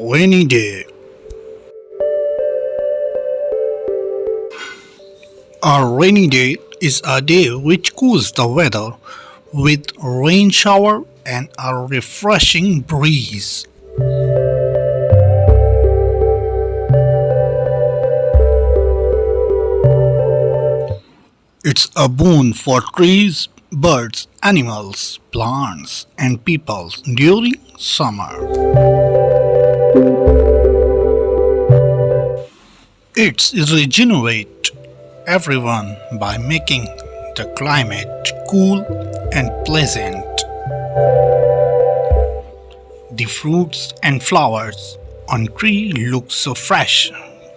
Rainy day. A rainy day is a day which cools the weather with rain shower and a refreshing breeze. It's a boon for trees, birds, animals, plants, and people during summer. It's regenerate everyone by making the climate cool and pleasant. The fruits and flowers on tree look so fresh,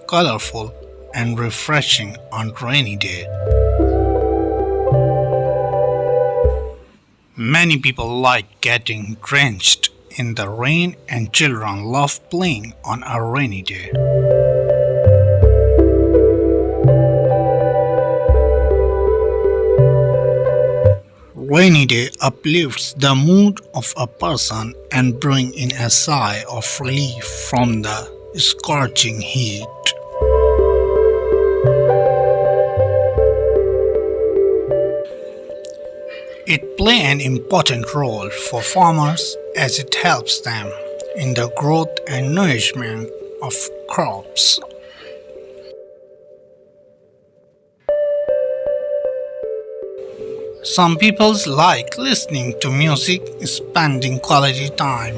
colorful, and refreshing on rainy day. Many people like getting drenched in the rain and children love playing on a rainy day. Rainy day uplifts the mood of a person and bring in a sigh of relief from the scorching heat. It plays an important role for farmers as it helps them in the growth and nourishment of crops. Some people like listening to music, spending quality time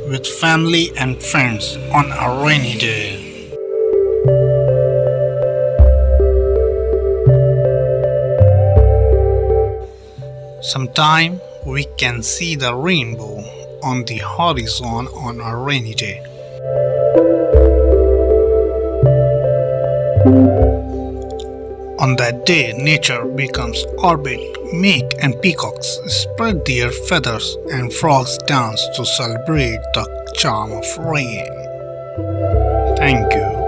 with family and friends on a rainy day. Sometimes we can see the rainbow on the horizon on a rainy day. On that day, nature becomes orbit, make and peacocks spread their feathers and frogs dance to celebrate the charm of rain. Thank you.